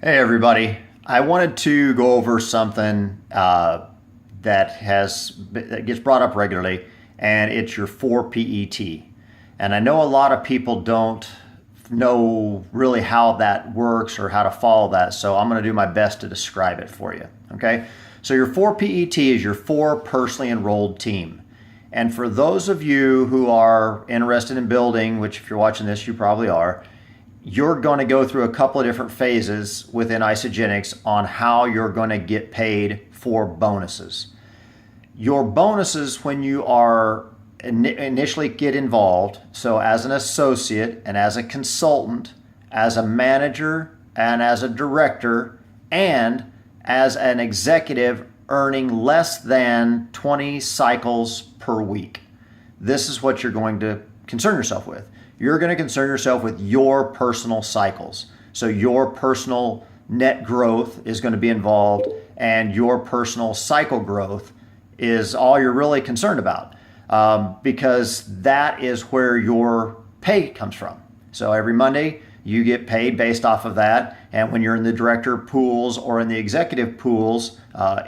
Hey everybody, I wanted to go over something that gets brought up regularly, and it's your 4PET. And I know a lot of people don't know really how that works or how to follow that, so I'm going to do my best to describe it for you. Okay, so your 4PET is your 4 personally enrolled team. And for those of you who are interested in building, which if you're watching this, you probably are, you're going to go through a couple of different phases within Isagenix on how you're going to get paid for bonuses. Your bonuses when you are initially get involved, so as an associate and as a consultant, as a manager and as a director, and as an executive earning less than 20 cycles per week. This is what you're going to concern yourself with. You're going to concern yourself with your personal cycles. So your personal net growth is going to be involved, and your personal cycle growth is all you're really concerned about, because that is where your pay comes from. So every Monday you get paid based off of that, and when you're in the director pools or in the executive pools,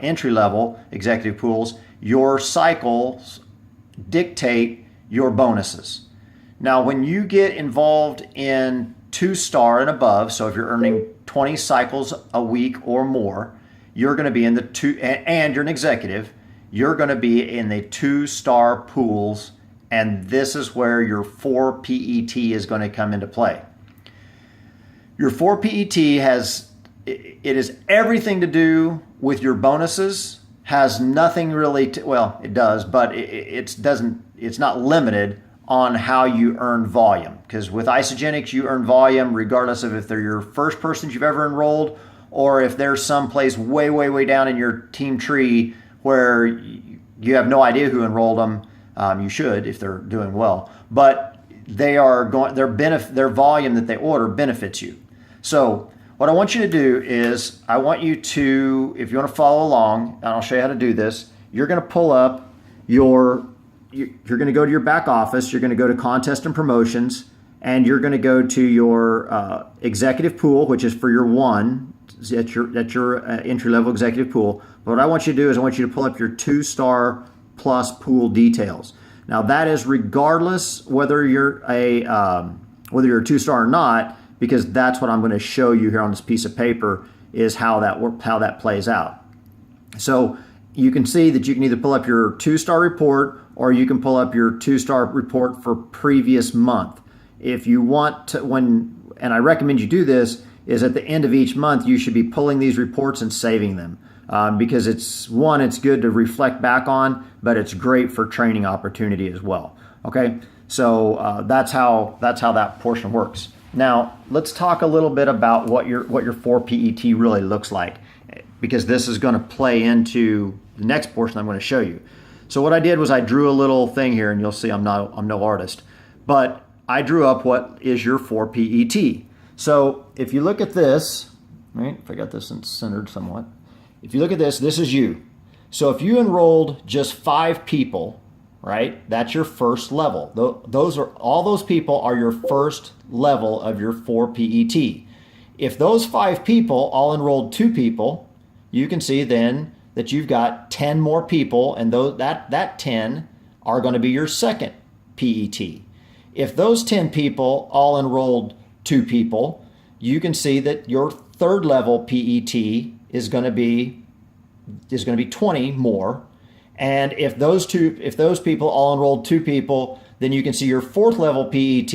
entry-level executive pools, your cycles dictate your bonuses. Now, when you get involved in 2-star and above, so if you're earning 20 cycles a week or more, you're going to be in the and you're an executive, you're going to be in the 2-star pools, and this is where your 4PET is going to come into play. Your 4PET is everything to do with your bonuses, has nothing really it does, but it's not limited on how you earn volume, because with Isagenix you earn volume regardless of if they're your first persons you've ever enrolled or if there's someplace way down in your team tree where you have no idea who enrolled them. You should if they're doing well, but their volume that they order benefits you. So what I want you to do is I want you to, if you want to follow along, and I'll show you how to do this, you're going to pull up you're going to go to your back office, you're going to go to contest and promotions, and you're going to go to your executive pool, which is for your one, that's your entry-level executive pool. But what I want you to do is I want you to pull up your 2-star plus pool details. Now that is regardless whether you're a 2-star or not, because that's what I'm going to show you here on this piece of paper is how that plays out. So you can see that you can either pull up your 2-star report or you can pull up your 2-star report for previous month. If you want to, and I recommend you do this, is at the end of each month, you should be pulling these reports and saving them, because it's good to reflect back on, but it's great for training opportunity as well. Okay, so that's how that portion works. Now let's talk a little bit about what your 4PET really looks like, because this is going to play into the next portion I'm going to show you. So what I did was I drew a little thing here, and you'll see I'm no artist, but I drew up what is your 4PET. So if you look at this, right, if I got this centered somewhat, if you look at this, this is you. So if you enrolled just 5 people, right, that's your first level. All those people are your first level of your 4PET. If those 5 people all enrolled 2 people, you can see then that you've got 10 more people, and that 10 are going to be your second PET. If those 10 people all enrolled 2 people, you can see that your third level PET is going to be 20 more. And if those people all enrolled 2 people, then you can see your fourth level PET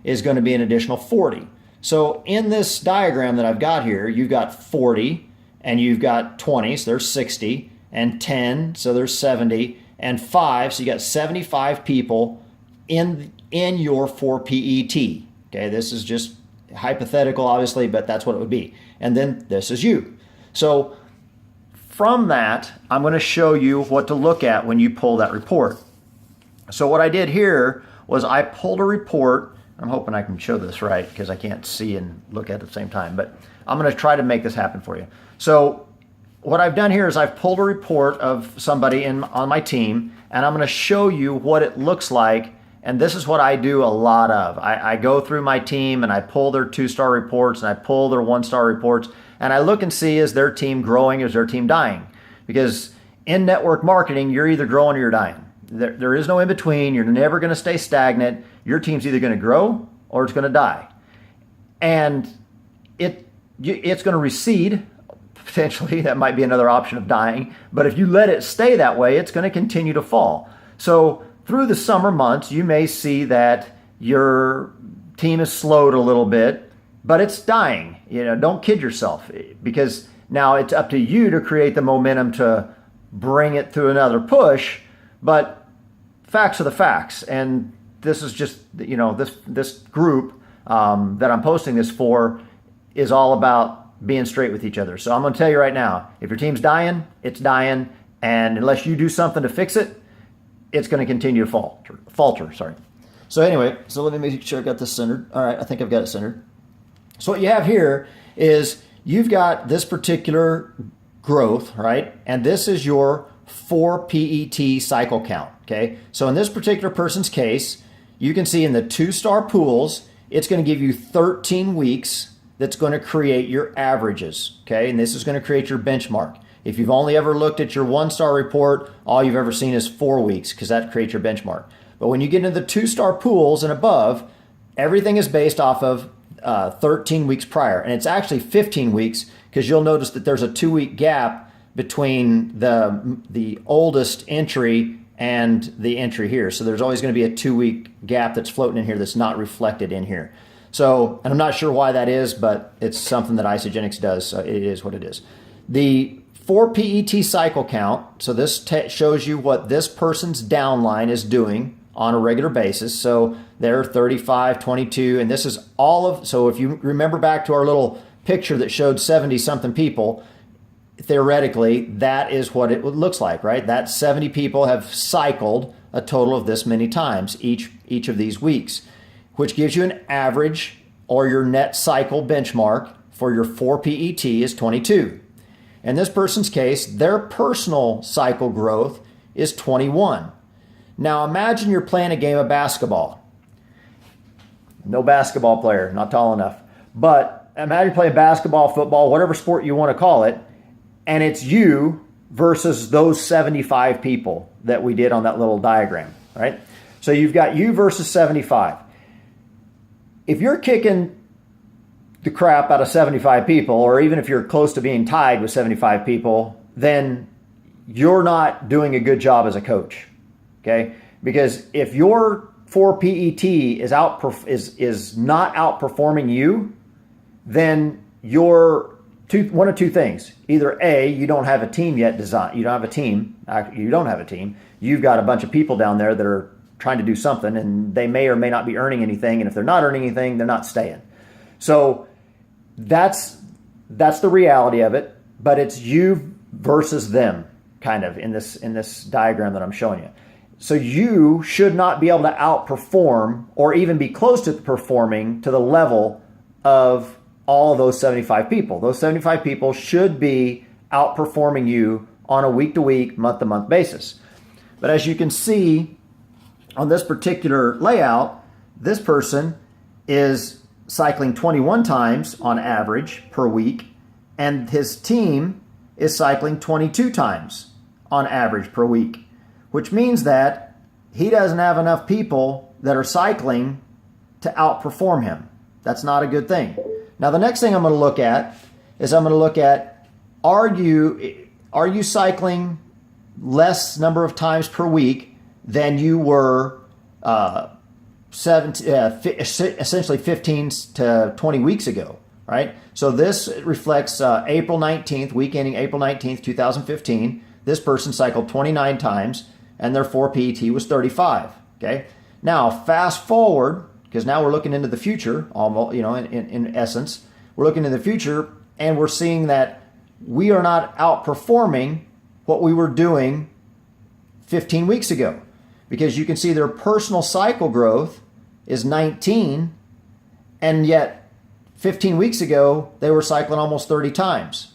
is going to be an additional 40. So in this diagram that I've got here, you've got 40, and you've got 20, so there's 60, and 10, so there's 70, and 5, so you got 75 people in your 4PET. Okay, this is just hypothetical, obviously, but that's what it would be. And then this is you. So from that, I'm going to show you what to look at when you pull that report. So what I did here was I pulled a report. I'm hoping I can show this right because I can't see and look at it at the same time, but I'm going to try to make this happen for you. So what I've done here is I've pulled a report of somebody on my team, and I'm going to show you what it looks like And this is what I do a lot of. I go through my team and I pull their 2-star reports and I pull their 1-star reports, and I look and see, is their team growing, is their team dying? Because in network marketing, you're either growing or you're dying. There is no in between. You're never going to stay stagnant. Your team's either going to grow or it's going to die. And it's going to recede, potentially. That might be another option of dying. But if you let it stay that way, it's going to continue to fall. So through the summer months, you may see that your team is slowed a little bit, but it's dying. Don't kid yourself, because now it's up to you to create the momentum to bring it through another push. But facts are the facts, and this is just this group that I'm posting this for is all about being straight with each other. So I'm going to tell you right now, if your team's dying, it's dying, and unless you do something to fix it, it's going to continue to falter. Sorry. So anyway, so let me make sure I got this centered. All right, I think I've got it centered. So what you have here is you've got this particular growth, right? And this is your 4 PET cycle count, okay? So in this particular person's case, you can see in the 2-star pools, it's going to give you 13 weeks that's going to create your averages, okay? And this is going to create your benchmark. If you've only ever looked at your 1-star report, all you've ever seen is 4 weeks, because that creates your benchmark. But when you get into the 2-star pools and above, everything is based off of 13 weeks prior. And it's actually 15 weeks, because you'll notice that there's a 2-week gap between the oldest entry and the entry here. So there's always going to be a 2-week gap that's floating in here that's not reflected in here. So, and I'm not sure why that is, but it's something that Isagenix does, so it is what it is. The 4 PET cycle count, so this shows you what this person's downline is doing on a regular basis. So they're 35, 22, and this is all of, so if you remember back to our little picture that showed 70-something people, theoretically, that is what it looks like, right? That 70 people have cycled a total of this many times each of these weeks, which gives you an average, or your net cycle benchmark for your 4 PET is 22. In this person's case, their personal cycle growth is 21. Now imagine you're playing a game of basketball. No basketball player, not tall enough. But imagine playing basketball, football, whatever sport you want to call it, and it's you versus those 75 people that we did on that little diagram, right? So you've got you versus 75. If you're kicking the crap out of 75 people, or even if you're close to being tied with 75 people, then you're not doing a good job as a coach, okay? Because if your 4 PET is not outperforming you, then you're one of two things. Either A, you don't have a team yet designed. You don't have a team. You don't have a team. You've got a bunch of people down there that are trying to do something, and they may or may not be earning anything. And if they're not earning anything, they're not staying. So that's the reality of it. But it's you versus them, kind of in this diagram that I'm showing you. So you should not be able to outperform or even be close to performing to the level of all of those 75 people. Those 75 people should be outperforming you on a week-to-week, month-to-month basis. But as you can see on this particular layout, this person is cycling 21 times on average per week, and his team is cycling 22 times on average per week, which means that he doesn't have enough people that are cycling to outperform him. That's not a good thing. Now, the next thing I'm going to look at is are you cycling less number of times per week than you were essentially 15 to 20 weeks ago, right? So this reflects April 19th, week ending April 19th, 2015. This person cycled 29 times, and their 4 PET was 35, okay? Now, fast forward, because now we're looking into the future, almost, in essence. We're looking into the future, and we're seeing that we are not outperforming what we were doing 15 weeks ago. Because you can see their personal cycle growth is 19, and yet 15 weeks ago, they were cycling almost 30 times.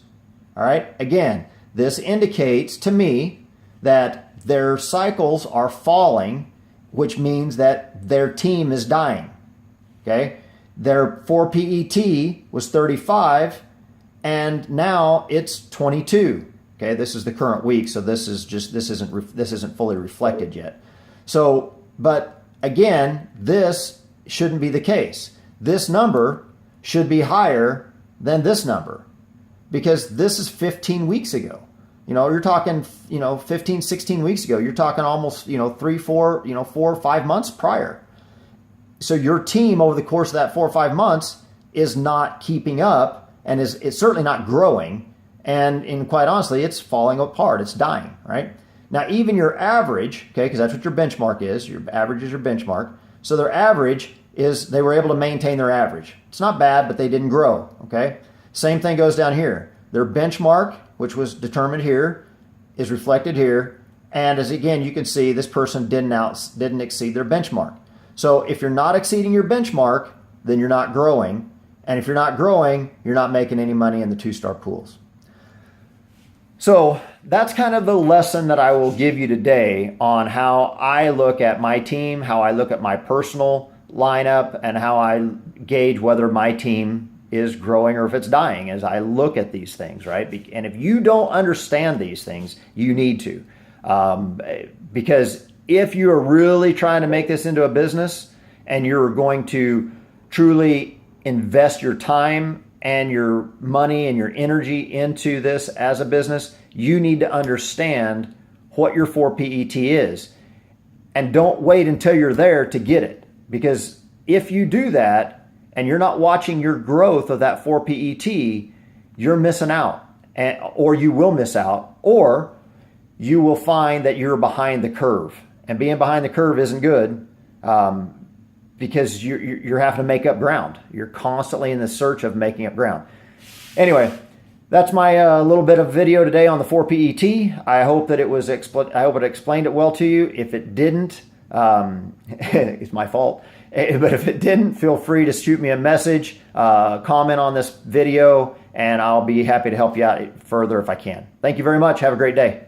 All right? Again, this indicates to me that their cycles are falling which means that their team is dying. Okay? Their 4 PET was 35, and now it's 22. Okay, this is the current week, so this isn't fully reflected yet. So, but again, this shouldn't be the case. This number should be higher than this number, because this is 15 weeks ago. You're talking, 15, 16 weeks ago. You're talking almost, 3, 4, 4 or 5 months prior. So your team over the course of that 4 or 5 months is not keeping up, and it's certainly not growing. And quite honestly, it's falling apart. It's dying, right? Now, even your average, okay, because that's what your benchmark is. Your average is your benchmark. So their average is, they were able to maintain their average. It's not bad, but they didn't grow, okay? Same thing goes down here. Their benchmark, which was determined here, is reflected here. And as again, you can see this person didn't exceed their benchmark. So if you're not exceeding your benchmark, then you're not growing. And if you're not growing, you're not making any money in the 2-star pools. So that's kind of the lesson that I will give you today on how I look at my team, how I look at my personal lineup, and how I gauge whether my team is growing or if it's dying as I look at these things, right? And if you don't understand these things, you need to. Because if you are really trying to make this into a business and you're going to truly invest your time and your money and your energy into this as a business, you need to understand what your 4 PET is. And don't wait until you're there to get it. Because if you do that and you're not watching your growth of that 4 PET, you're missing out. Or you will miss out. Or you will find that you're behind the curve. And being behind the curve isn't good. Because you're having to make up ground. You're constantly in the search of making up ground. Anyway, that's my little bit of video today on the 4 PET. I hope that I hope it explained it well to you. If it didn't, it's my fault. But if it didn't, feel free to shoot me a message, comment on this video, and I'll be happy to help you out further if I can. Thank you very much. Have a great day.